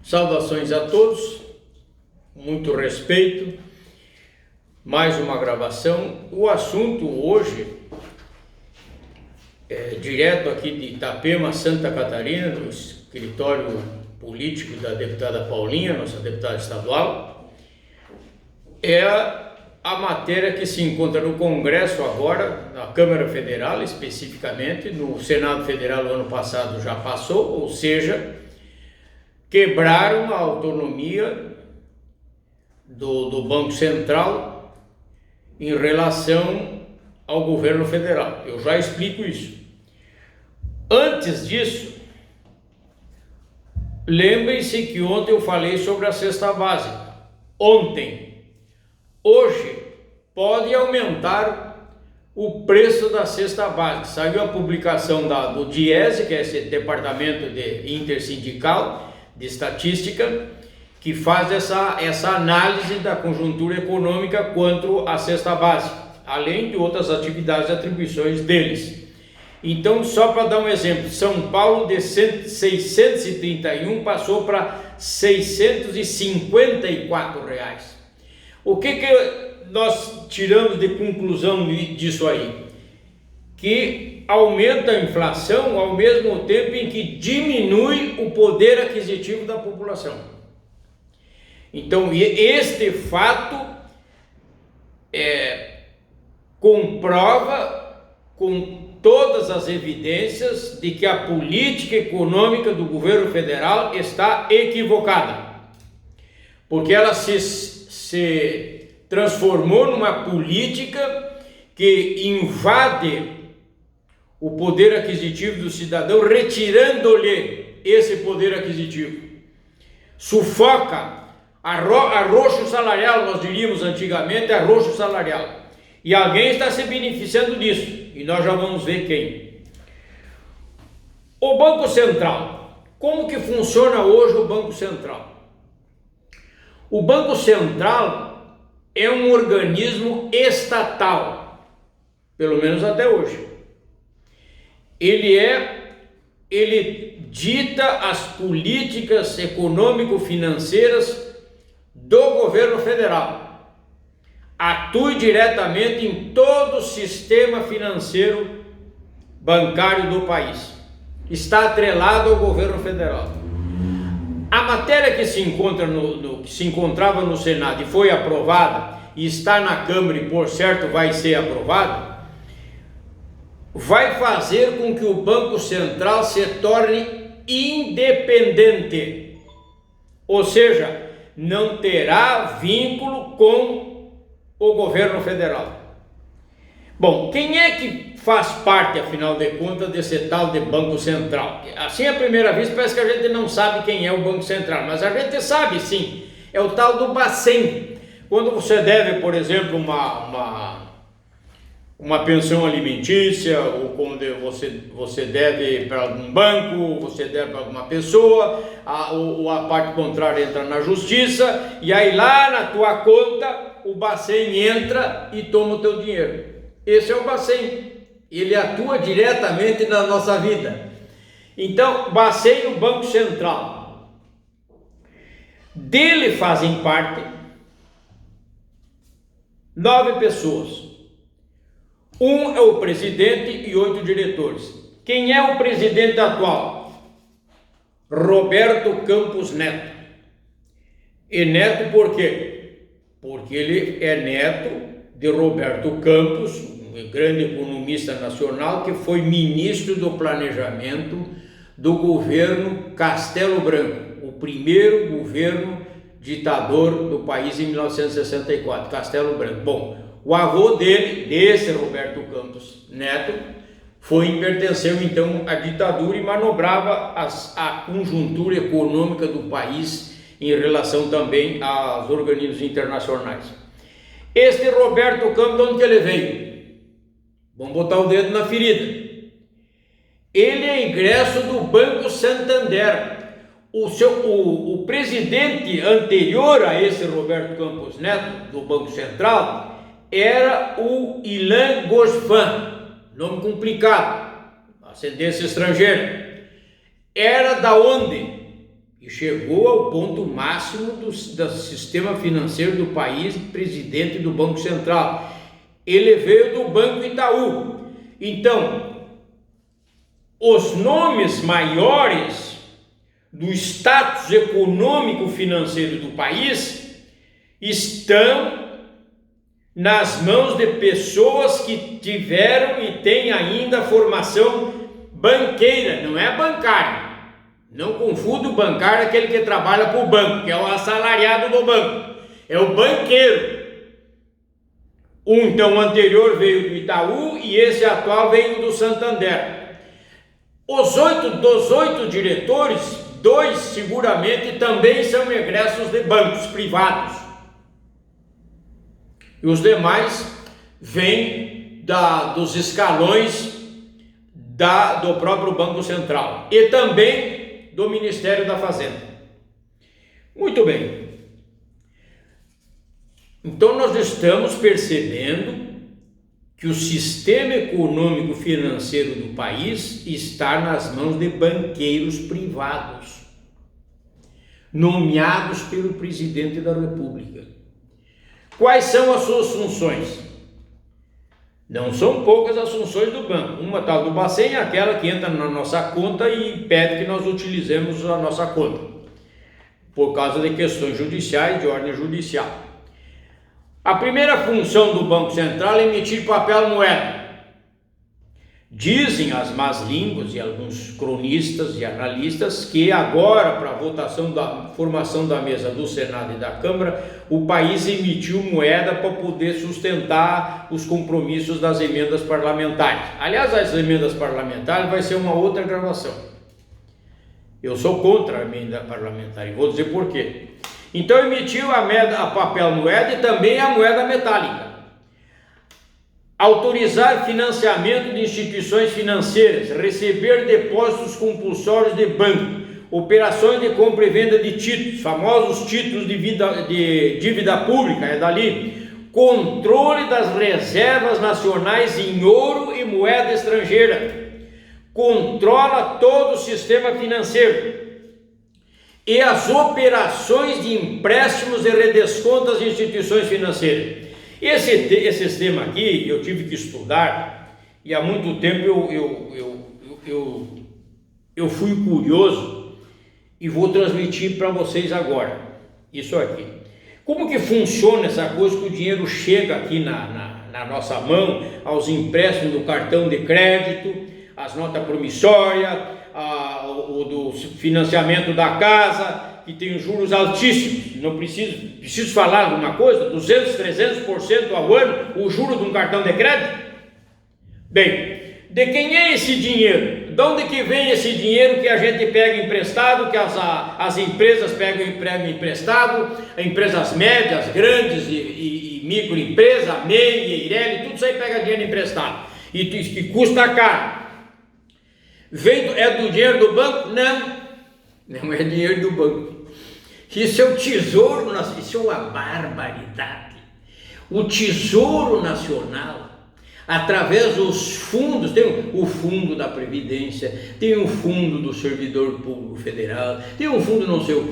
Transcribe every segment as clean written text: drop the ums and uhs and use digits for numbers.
Saudações a todos, muito respeito, mais uma gravação. O assunto hoje é direto aqui de Itapema, Santa Catarina, no escritório político da deputada Paulinha, nossa deputada estadual. É a matéria que se encontra no Congresso agora, na Câmara Federal especificamente, no Senado Federal o ano passado já passou, ou seja, quebraram a autonomia do Banco Central em relação ao governo federal. Eu já explico isso. Antes disso, lembrem-se que ontem eu falei sobre a cesta básica. Hoje, pode aumentar o preço da cesta básica. Saiu a publicação do DIESE, que é esse Departamento de Intersindical de Estatística, que faz essa análise da conjuntura econômica quanto à cesta básica, além de outras atividades e atribuições deles. Então, só para dar um exemplo, São Paulo de 631 passou para R$ 654. O que nós tiramos de conclusão disso aí? Que aumenta a inflação ao mesmo tempo em que diminui o poder aquisitivo da população. Então, este fato comprova com todas as evidências de que a política econômica do governo federal está equivocada, porque ela se transformou numa política que invade o poder aquisitivo do cidadão, retirando-lhe esse poder aquisitivo, sufoca, arroxo salarial, nós diríamos antigamente, arroxo salarial, e alguém está se beneficiando disso, e nós já vamos ver quem. O Banco Central, como que funciona hoje o Banco Central? O Banco Central é um organismo estatal, pelo menos até hoje. Ele dita as políticas econômico-financeiras do governo federal, atua diretamente em todo o sistema financeiro bancário do país, está atrelado ao governo federal. A matéria que se encontrava no Senado e foi aprovada, e está na Câmara e por certo vai ser aprovada, vai fazer com que o Banco Central se torne independente, ou seja, não terá vínculo com o governo federal. Bom, quem é que faz parte, afinal de contas, desse tal de Banco Central? Assim, à primeira vista, parece que a gente não sabe quem é o Banco Central, mas a gente sabe sim, é o tal do Bacen. Quando você deve, por exemplo, uma pensão alimentícia, ou quando você deve para algum banco, você deve para alguma pessoa, ou a parte contrária entra na justiça, e aí lá na tua conta o Bacen entra e toma o teu dinheiro. Esse é o Bacen, ele atua diretamente na nossa vida. Então, Bacen, o Banco Central, dele fazem parte 9 pessoas. Um é o presidente e 8 diretores. Quem é o presidente atual? Roberto Campos Neto. E Neto por quê? Porque ele é neto de Roberto Campos, um grande economista nacional que foi ministro do planejamento do governo Castelo Branco, o primeiro governo ditador do país em 1964, Castelo Branco. Bom, o avô dele, desse Roberto Campos Neto, pertenceu então à ditadura e manobrava a conjuntura econômica do país em relação também aos organismos internacionais. Este Roberto Campos, de onde ele veio? Vamos botar o dedo na ferida. Ele é egresso do Banco Santander. O presidente anterior a esse Roberto Campos Neto, do Banco Central, era o Ilan Gosfan, nome complicado, ascendência estrangeira. Era da onde? e chegou ao ponto máximo do sistema financeiro do país, presidente do Banco Central. Ele veio do Banco Itaú. Então, os nomes maiores do status econômico financeiro do país estão nas mãos de pessoas que tiveram e têm ainda formação banqueira, não é bancária. Não confunda o bancário, aquele que trabalha para o banco, que é o assalariado do banco, é o banqueiro. Então, o anterior veio do Itaú e esse atual veio do Santander. Dos 8 diretores, 2 seguramente também são egressos de bancos privados. E os demais vêm dos escalões do próprio Banco Central e também do Ministério da Fazenda. Muito bem. Então nós estamos percebendo que o sistema econômico financeiro do país está nas mãos de banqueiros privados, nomeados pelo presidente da República. Quais são as suas funções? Não são poucas as funções do banco. Uma tal do Bacen é aquela que entra na nossa conta e pede que nós utilizemos a nossa conta, por causa de questões judiciais, de ordem judicial. A primeira função do Banco Central é emitir papel moeda. Dizem as más línguas e alguns cronistas e analistas que agora, para a votação da formação da mesa do Senado e da Câmara, o país emitiu moeda para poder sustentar os compromissos das emendas parlamentares. Aliás, as emendas parlamentares vai ser uma outra gravação. Eu sou contra a emenda parlamentar e vou dizer por quê. Então emitiu a papel moeda e também a moeda metálica. Autorizar financiamento de instituições financeiras, receber depósitos compulsórios de banco, operações de compra e venda de títulos, famosos títulos de dívida pública, é dali, controle das reservas nacionais em ouro e moeda estrangeira, controla todo o sistema financeiro e as operações de empréstimos e redesconto às instituições financeiras. Esse sistema aqui eu tive que estudar e há muito tempo eu fui curioso e vou transmitir para vocês agora isso aqui. Como que funciona essa coisa que o dinheiro chega aqui na nossa mão, aos empréstimos do cartão de crédito, as notas promissórias, o do financiamento da casa, que tem juros altíssimos. Não preciso falar alguma coisa, 200%, 300% ao ano, o juro de um cartão de crédito? Bem, de quem é esse dinheiro? De onde que vem esse dinheiro que a gente pega emprestado, que as empresas pegam emprestado, empresas médias, grandes e microempresa, MEI, EIRELI, tudo isso aí pega dinheiro emprestado e que custa caro. É do dinheiro do banco? Não é dinheiro do banco. Isso é o Tesouro Nacional, isso é uma barbaridade. O Tesouro Nacional, através dos fundos, tem o fundo da Previdência, tem o fundo do Servidor Público Federal, tem um fundo não sei o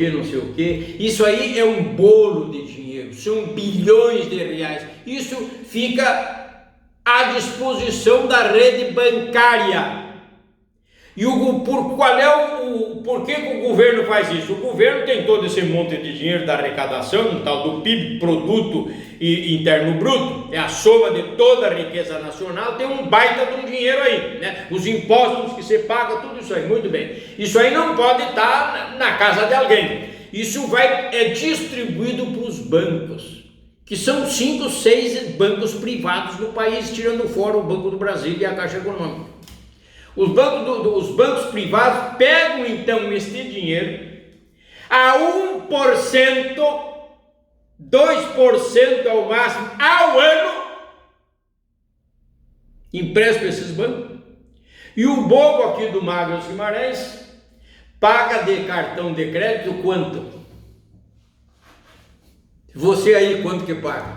que, isso aí é um bolo de dinheiro, são bilhões de reais, isso fica à disposição da rede bancária. E por que o governo faz isso? O governo tem todo esse monte de dinheiro da arrecadação, um tal do PIB, Produto Interno Bruto, é a soma de toda a riqueza nacional, tem um baita de um dinheiro aí, né? Os impostos que você paga, tudo isso aí, muito bem. Isso aí não pode estar na casa de alguém. Isso é distribuído para os bancos, que são 5, 6 bancos privados no país, tirando fora o Banco do Brasil e a Caixa Econômica. Os bancos privados pegam então este dinheiro a 1%, 2% ao máximo ao ano, emprestam para esses bancos. E o bobo aqui do Magro Guimarães paga de cartão de crédito quanto? Você aí quanto que paga?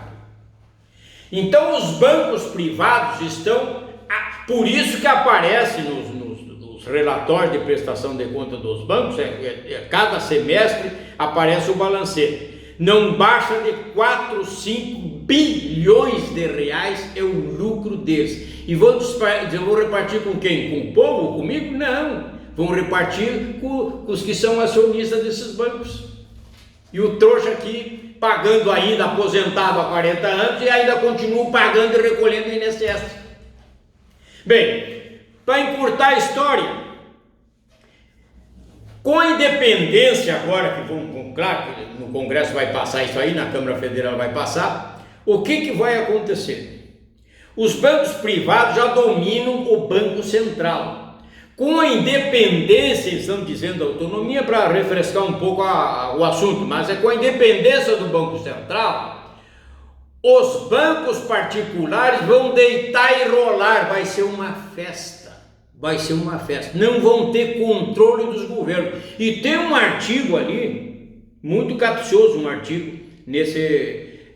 Então os bancos privados estão... Por isso que aparece os relatórios de prestação de conta dos bancos, cada semestre aparece o balancete. Não baixa de 4, 5 bilhões de reais é o lucro deles. E vão repartir com quem? Com o povo? Comigo? Não. Vão repartir com os que são acionistas desses bancos. E o trouxa aqui pagando ainda, aposentado há 40 anos, e ainda continua pagando e recolhendo o INSS. Bem, para encurtar a história, com a independência agora, claro que no Congresso vai passar isso aí, na Câmara Federal vai passar, o que vai acontecer? Os bancos privados já dominam o Banco Central. Com a independência, estão dizendo autonomia para refrescar um pouco o assunto, mas é com a independência do Banco Central, os bancos particulares vão deitar e rolar, vai ser uma festa. Vai ser uma festa, não vão ter controle dos governos. E tem um artigo ali, muito capcioso, um artigo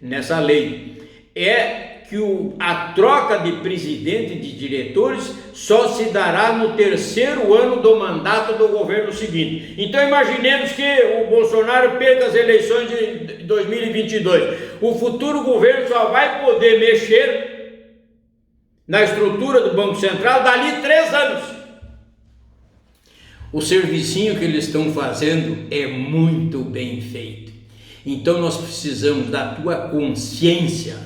nessa lei, é que a troca de presidente e de diretores só se dará no 3º ano do mandato do governo seguinte. Então imaginemos que o Bolsonaro perca as eleições de 2022. O futuro governo só vai poder mexer na estrutura do Banco Central dali 3 anos. O servicinho que eles estão fazendo é muito bem feito. Então nós precisamos da tua consciência,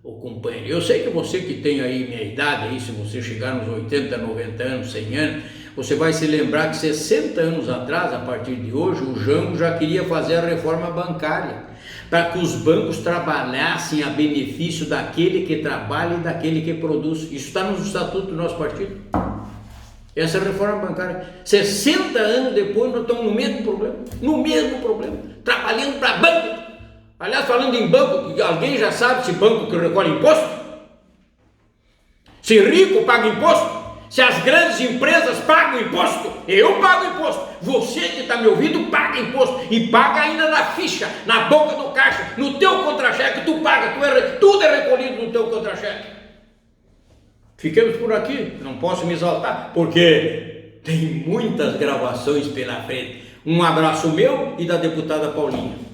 ô companheiro. Eu sei que você que tem aí minha idade, aí, se você chegar nos 80, 90 anos, 100 anos, você vai se lembrar que 60 anos atrás, a partir de hoje, o Jango já queria fazer a reforma bancária, para que os bancos trabalhassem a benefício daquele que trabalha e daquele que produz. Isso está nos estatutos do nosso partido. Essa reforma bancária. 60 anos depois nós estamos no mesmo problema, trabalhando para banco. Aliás, falando em banco, alguém já sabe se banco que recolhe imposto? Se rico paga imposto? Se as grandes empresas pagam imposto? Eu pago imposto. Você que está me ouvindo paga imposto. E paga ainda na ficha, na boca do caixa, no teu contra-cheque, tu paga, tudo é recolhido no teu contra-cheque. Fiquemos por aqui, não posso me exaltar, porque tem muitas gravações pela frente. Um abraço meu e da deputada Paulinha.